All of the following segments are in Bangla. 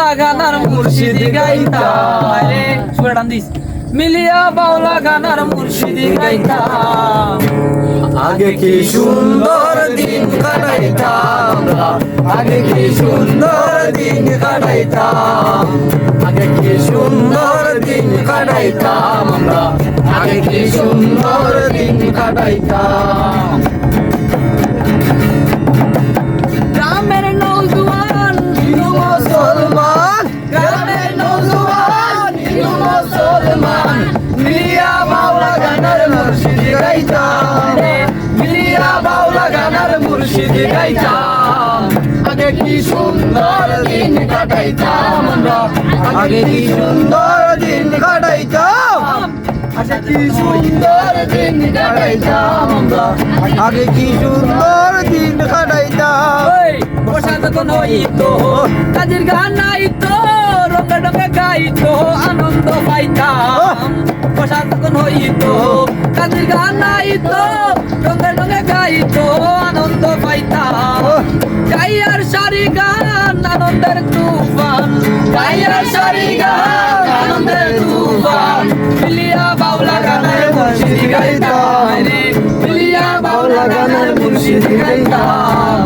বাউলা গানার মুর্শিদি গাইতাম রে সুরাটান দিস মিলিয়া বাউলা গানার মুর্শিদি গাইতাম আগে কি সুন্দর দিন কাটাইতাম আগে কি সুন্দর দিন কাটাইতাম আগে কি সুন্দর দিন কাটাইতাম আমরা আগে কি সুন্দর দিন কাটাইতাম গ্রামের নৌজওয়ান হিন্দু মুসলমান গ্রামের নওজোয়ান হিন্দু মুসলমান মিলিয়া বাউলা গানার মুর্শিদি গাইতাম মিলিয়া বাউলা গানার মুর্শিদি গাইতাম আগে কি সুন্দর দিন কাটাইতাম আমরা আগে কি সুন্দর দিন কাটাইতাম আগে কি সুন্দর দিন কাটাইতাম আমরা আগে কি সুন্দর দিন কাটাইতাম ওই বসন্ত কোন হইতো কাজের গান নাইতো রঙে রঙে গাইতো আনন্দ পাইতাম বসন্ত কোন হইতো কাজের গান নাইতো রঙে রঙে গাইতো আনন্দ পাইতাম গাইয়ার সারি গান আনন্দের তুফান গাইয়ার সারি গান আনন্দের তুফান মিলিয়া বাউলা গানের মুর্শিদি গাইতাম রে মিলিয়া বাউলা গানের মুর্শিদি গাইতাম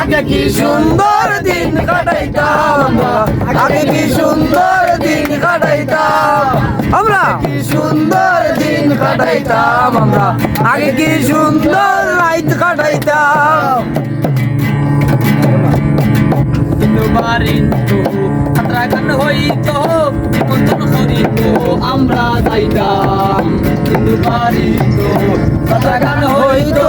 আগে কি সুন্দর দিন কাটাইতাম আমরা আগে কি সুন্দর দিন কাটাইতাম আমরা কি সুন্দর দিন কাটাইতাম আমরা আগে কি সুন্দর রাত কাটাইতাম কিন্তু বারিতো যাত্রা গান হইতো নিমন্ত্রণ করিতো আমরা যাইতাম কিন্তু বারিতো যাত্রা গান হইতো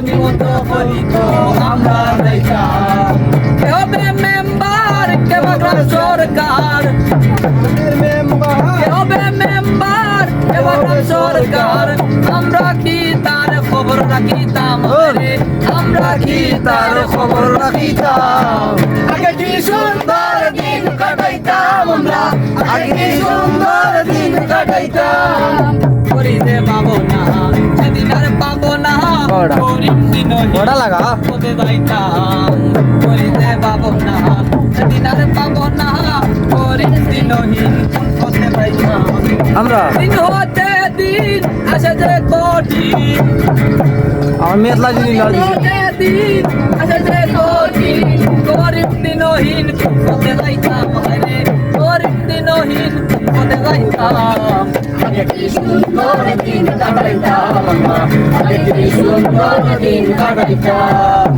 নিমন্ত্রণ করিতো আমরা যাইতাম কে হবে মেম্বার কে বাগড়া সরকার কে হবে মেম্বার কে বাগড়া সরকার আমরা কি তার খবর রাখিতাম রে আমরা কি তার খবর রাখিতাম আগে কি সুন্দর দিন কাটাইতাম আমরা আগে কি সুন্দর দিন কাটাইতাম করিতে পাবো না সেদিন আর পাবো না করিম দিন লাগা হতে যাইতাম করিতে পাবো না সেদিন আর পাবো না করিম দিনহীন হতে যাইতাম আমরা দিন হতে দিন আসে যে কঠিন আমার মেয়ের দিন হতে দিন আসে যে কঠিন করিম দিনহীন হতে যাইতাম রে করিম দিনহীন হতে যাইতাম আগে কি সুন্দর দিন কাটাইতাম আমরা আগে কি সুন্দর দিন কাটাইতাম